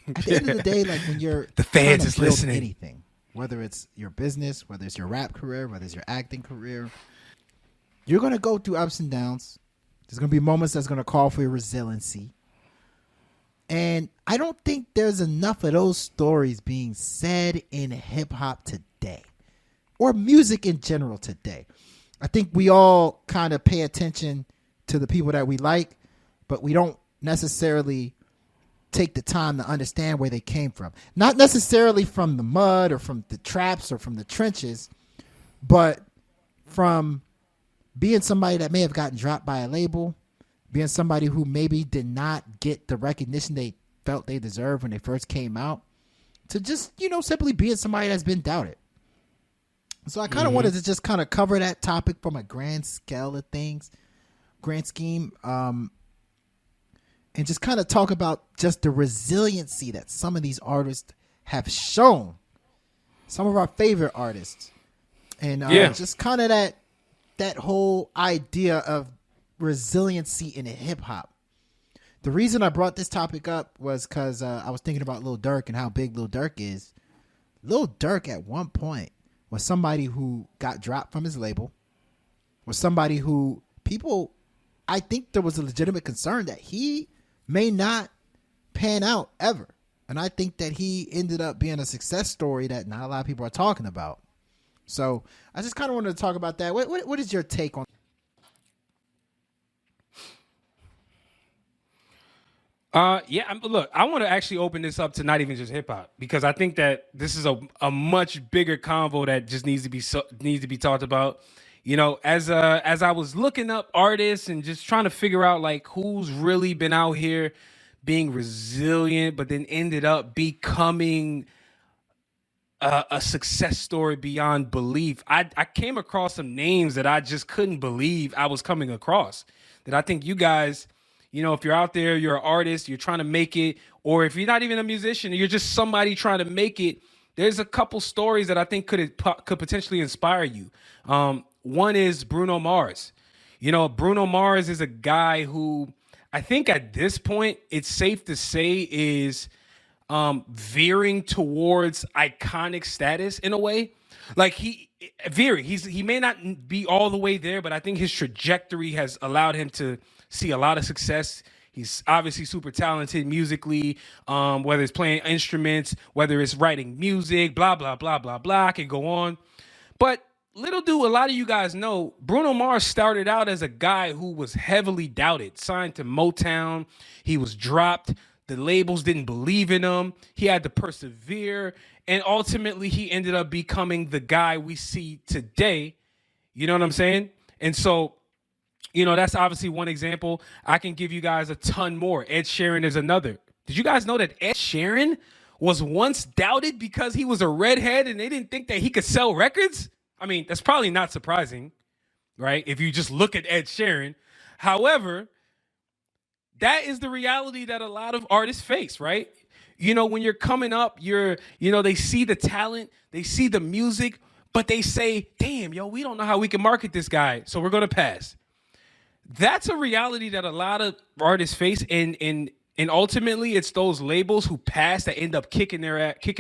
at the end of the day, like when you're The trying fans to is build listening. anything, whether it's your business, whether it's your rap career, whether it's your acting career, you're gonna go through ups and downs. There's gonna be moments that's gonna call for your resiliency. And I don't think there's enough of those stories being said in hip hop today or music in general today. I think we all kind of pay attention to the people that we like, but we don't necessarily take the time to understand where they came from. Not necessarily from the mud or from the traps or from the trenches, but from being somebody that may have gotten dropped by a label, being somebody who maybe did not get the recognition they felt they deserved when they first came out, to just, simply being somebody that's been doubted. So I kind of wanted to just kind of cover that topic from a grand scale of things, grand scheme, and just kind of talk about just the resiliency that some of these artists have shown, some of our favorite artists, and just kind of that whole idea of resiliency in hip hop. The reason I brought this topic up was because I was thinking about Lil Durk and how big Lil Durk is. Lil Durk at one point was somebody who got dropped from his label, was somebody who I think there was a legitimate concern that he may not pan out ever. And I think that he ended up being a success story that not a lot of people are talking about. So I just kind of wanted to talk about that. What is your take on? Look, I want to actually open this up to not even just hip hop, because I think that this is a much bigger convo that just needs to be talked about. As I was looking up artists and just trying to figure out like who's really been out here being resilient, but then ended up becoming a success story beyond belief. I came across some names that I just couldn't believe I was coming across. That I think you guys, if you're out there, you're an artist, you're trying to make it, or if you're not even a musician, you're just somebody trying to make it. There's a couple stories that I think could potentially inspire you. One is Bruno Mars. Bruno Mars is a guy who I think at this point it's safe to say is veering towards iconic status in a way. Like he may not be all the way there, but I think his trajectory has allowed him to see a lot of success. He's obviously super talented musically, whether it's playing instruments, whether it's writing music, blah, blah, blah, blah, blah. I can go on. But little do a lot of you guys know, Bruno Mars started out as a guy who was heavily doubted, signed to Motown. He was dropped. The labels didn't believe in him. He had to persevere. And ultimately, he ended up becoming the guy we see today. You know what I'm saying? And so, that's obviously one example. I can give you guys a ton more. Ed Sheeran is another. Did you guys know that Ed Sheeran was once doubted because he was a redhead and they didn't think that he could sell records? I mean, that's probably not surprising, right? If you just look at Ed Sheeran. However, that is the reality that a lot of artists face, right? When you're coming up, they see the talent, they see the music, but they say, damn, we don't know how we can market this guy, so we're going to pass. That's a reality that a lot of artists face, and ultimately it's those labels who pass that end up kicking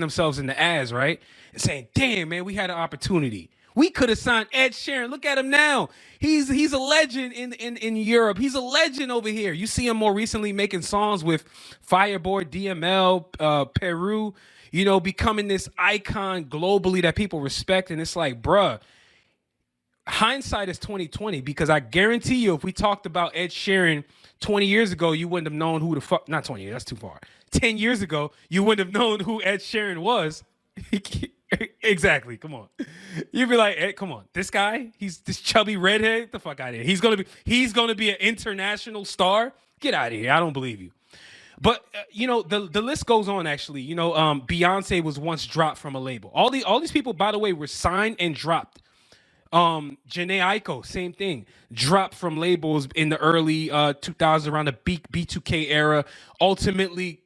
themselves in the ass, right? And saying, damn, man, we had an opportunity. We could have signed Ed Sheeran. Look at him now. He's a legend in Europe. He's a legend over here. You see him more recently making songs with Fireboy, DML, Peru, becoming this icon globally that people respect. And it's like, bruh, hindsight is 2020, because I guarantee you, if we talked about Ed Sheeran 20 years ago, you wouldn't have known who the fuck, not 20 years, that's too far. 10 years ago, you wouldn't have known who Ed Sheeran was. Exactly. Come on. You'd be like, hey, come on. This guy, he's this chubby redhead. Get the fuck out of here. He's gonna be an international star. Get out of here. I don't believe you. But the list goes on. Actually, Beyonce was once dropped from a label. All these people, by the way, were signed and dropped. Janae Aiko, same thing, dropped from labels in the early 2000s, around the B2K era. Ultimately,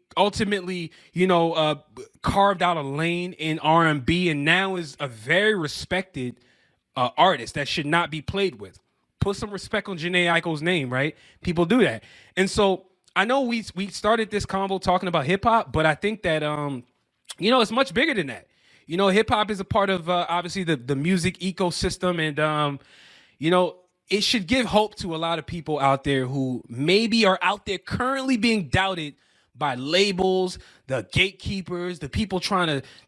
carved out a lane in R&B, and now is a very respected artist that should not be played with. Put some respect on Janae Aiko's name, right? People do that. And so I know we started this combo talking about hip hop, but I think that it's much bigger than that. Hip hop is a part of obviously the music ecosystem, and it should give hope to a lot of people out there who maybe are out there currently being doubted by labels, the gatekeepers, the people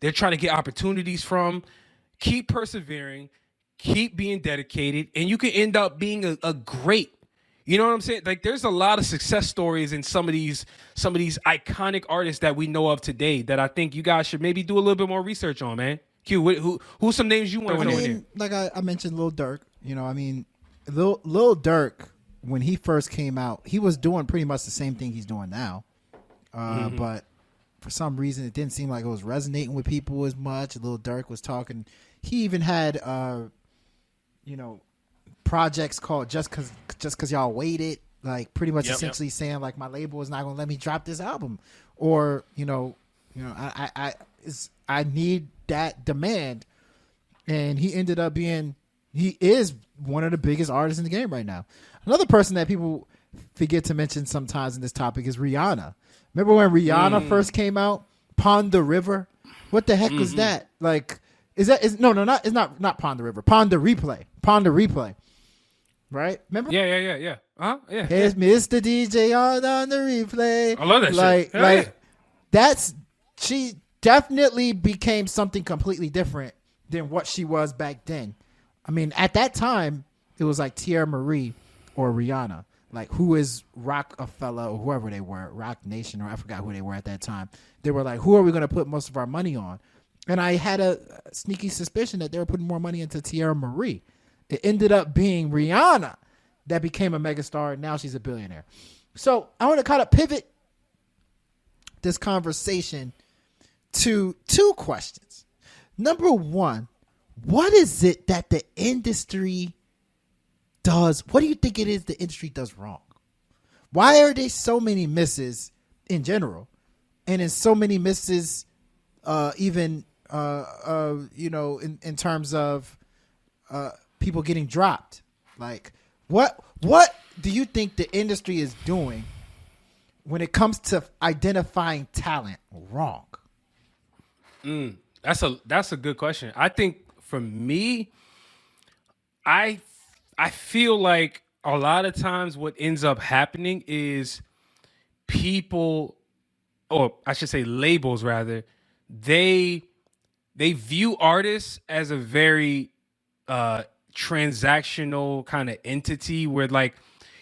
they're trying to get opportunities from. Keep persevering, keep being dedicated, and you can end up being a great. You know what I'm saying? Like, there's a lot of success stories in some of these iconic artists that we know of today that I think you guys should maybe do a little bit more research on, man. Q, who's some names you want to throw in there? Like I mentioned, Lil Durk. Lil Durk, when he first came out, he was doing pretty much the same thing he's doing now. But for some reason, it didn't seem like it was resonating with people as much. Lil Durk was talking. He even had, projects called just cause y'all waited, like pretty much essentially saying like my label is not gonna let me drop this album, or I need that demand, and he ended up he is one of the biggest artists in the game right now. Another person that people forget to mention sometimes in this topic is Rihanna. Remember when Rihanna first came out, Pond the River? What the heck was that? Like, it's not Pond the River, Pond the Replay. Right? Remember? Yeah. Yeah. Here's Mr. DJ on the replay. I love that shit. She definitely became something completely different than what she was back then. I mean, at that time, it was like Tierra Marie or Rihanna, like who is Rockefeller or whoever they were, Rock Nation, or I forgot who they were at that time. They were like, who are we going to put most of our money on? And I had a sneaky suspicion that they were putting more money into Tierra Marie. It ended up being Rihanna that became a megastar, and now she's a billionaire. So I want to kind of pivot this conversation to two questions. Number one, what is it that the industry does? What do you think it is the industry does wrong? Why are there so many misses in general, and in so many misses, in terms of people getting dropped? Like, what do you think the industry is doing when it comes to identifying talent wrong? That's a good question. I think for me, I feel like a lot of times what ends up happening is people, or I should say labels rather, they view artists as a very transactional kind of entity where, like,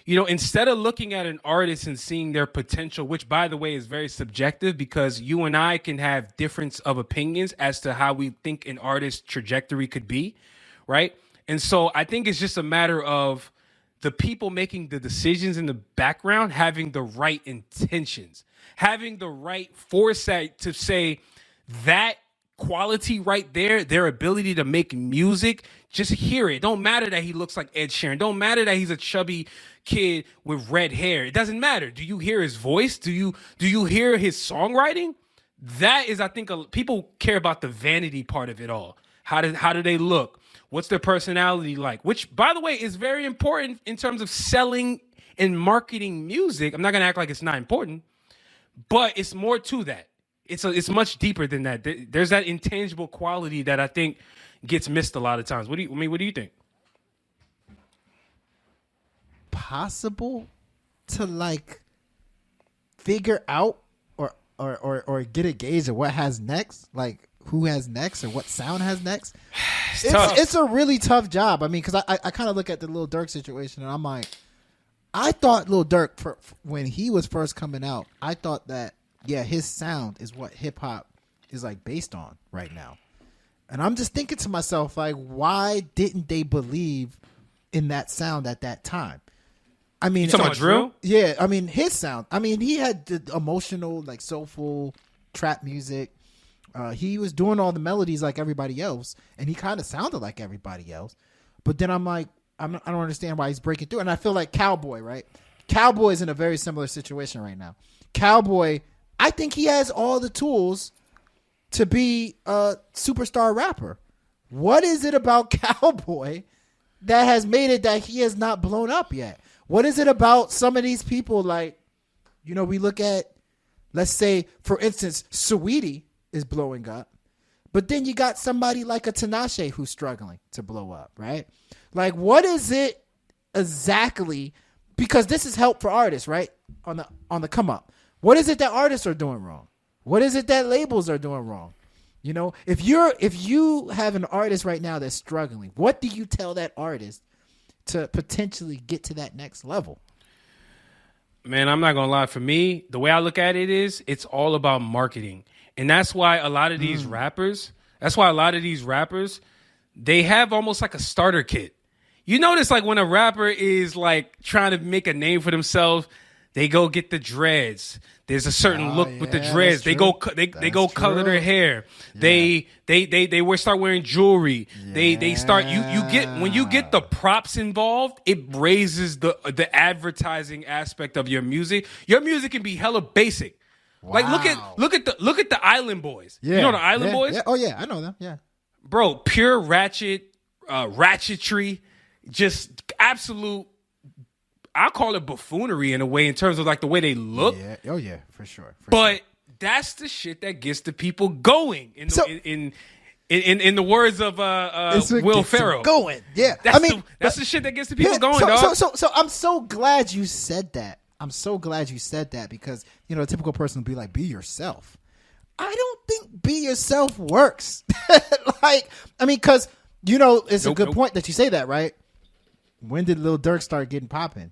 instead of looking at an artist and seeing their potential, which by the way is very subjective because you and I can have difference of opinions as to how we think an artist's trajectory could be, right? And so I think it's just a matter of the people making the decisions in the background having the right intentions, having the right foresight to say that quality right there, their ability to make music, just hear it. Don't matter that he looks like Ed Sheeran. Don't matter that he's a chubby kid with red hair. It doesn't matter. Do you hear his voice? Do you hear his songwriting? That is, I think, people care about the vanity part of it all. How do they look? What's their personality like? Which, by the way, is very important in terms of selling and marketing music. I'm not going to act like it's not important, but it's more to that. It's much deeper than that. There's that intangible quality that I think gets missed a lot of times. What do you think? Possible to like figure out or get a gauge of what has next, like who has next or what sound has next. It's a really tough job. I mean, because I kind of look at the Lil Durk situation and I'm like, I thought Lil Durk when he was first coming out, I thought that his sound is what hip hop is like based on right now. And I'm just thinking to myself, like, why didn't they believe in that sound at that time? I mean, talking about drill? Yeah, I mean, his sound. I mean, he had the emotional, like soulful trap music. He was doing all the melodies like everybody else, and he kind of sounded like everybody else. But then I'm like, I don't understand why he's breaking through. And I feel like Cowboy, right? Cowboy's in a very similar situation right now. Cowboy, I think he has all the tools to be a superstar rapper. What is it about Cowboy that has made it that he has not blown up yet? What is it about some of these people like we look at, let's say, for instance, Saweetie is blowing up, but then you got somebody like a Tinashe who's struggling to blow up, right? Like, what is it exactly? Because this is help for artists, right? On the come up. What is it that artists are doing wrong? What is it that labels are doing wrong? If you have an artist right now that's struggling, what do you tell that artist to potentially get to that next level? Man, I'm not gonna lie. For me, the way I look at it is, it's all about marketing, and that's why a lot of these rappers, they have almost like a starter kit. You notice, like, when a rapper is like trying to make a name for themselves, they go get the dreads. There's a certain look with the dreads. They go color their hair. Yeah. They start wearing jewelry. Yeah. They start when you get the props involved, it raises the advertising aspect of your music. Your music can be hella basic. Wow. Like look at the Island Boys. Yeah. You know the Island Boys? Yeah. Oh yeah, I know them. Yeah. Bro, pure ratchetry, just absolute, I call it buffoonery in a way, in terms of like the way they look. Yeah. Oh yeah, for sure. But that's the shit that gets the people going. In the words of Will Ferrell, going. Yeah, that's the shit that gets the people going, dog. So I'm so glad you said that. Because the typical person will be like, "Be yourself." I don't think "be yourself" works. Because it's a good point that you say that, right? When did Lil Durk start getting popping?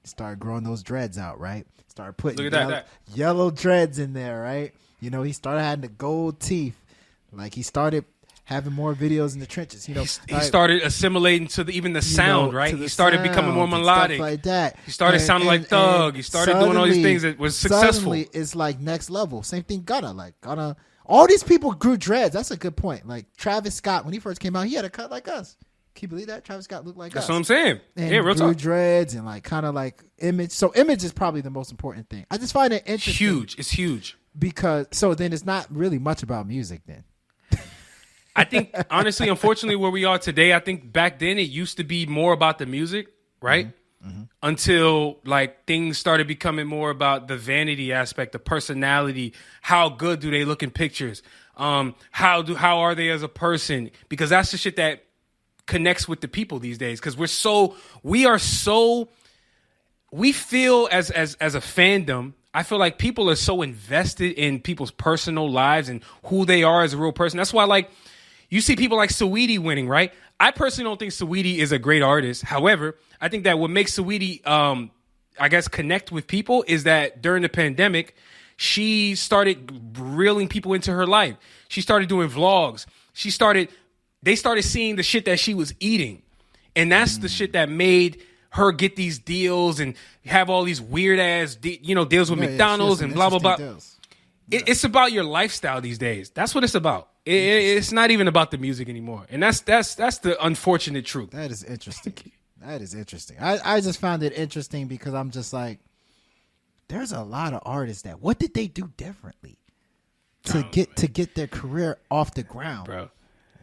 He started growing those dreads out, right? Started putting yellow dreads in there, right? He started having the gold teeth. Like, he started having more videos in the trenches. He started assimilating to even the sound, right? He started becoming more melodic, stuff like that. He started sounding like Thug. He started doing all these things that was successful. Suddenly, it's like next level. Same thing, Gunna. All these people grew dreads. That's a good point. Like Travis Scott, when he first came out, he had a cut like us. Can you believe that? Travis Scott looked like us. That's what I'm saying. And yeah, real grew talk. Dreads and like kind of like image. So image is probably the most important thing. I just find it interesting. Huge. It's huge. Because then it's not really much about music then. I think, honestly, unfortunately, where we are today, I think back then it used to be more about the music, right? Mm-hmm. Until like things started becoming more about the vanity aspect, the personality. How good do they look in pictures? How are they as a person? Because that's the shit that connects with the people these days, because we feel as a fandom, I feel like people are so invested in people's personal lives and who they are as a real person. That's why, like, you see people like Saweetie winning, right? I personally don't think Saweetie is a great artist. However, I think that what makes Saweetie I guess connect with people is that during the pandemic, she started reeling people into her life. She started doing vlogs. They started seeing the shit that she was eating. And that's the shit that made her get these deals and have all these weird ass, deals with McDonald's and blah, blah, blah. It's about your lifestyle these days. That's what it's about. It's not even about the music anymore. And that's the unfortunate truth. That is interesting. I just found it interesting because I'm just like, there's a lot of artists what did they do differently to get their career off the ground? Bro.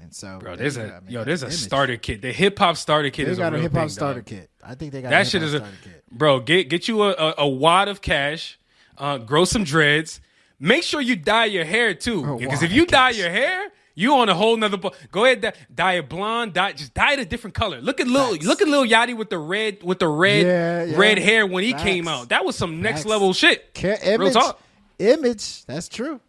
And so, there's a starter kit. The hip hop starter kit is a real hip hop thing, starter kit. I think they got that shit is starter kit. Bro, get you a wad of cash, grow some dreads. Make sure you dye your hair too, because if you dye your hair, you on a whole nother. Go ahead, dye it blonde. Just dye it a different color. Look at Lil Yachty with the red hair when he came out. That was some next level shit. Real talk. Image, that's true.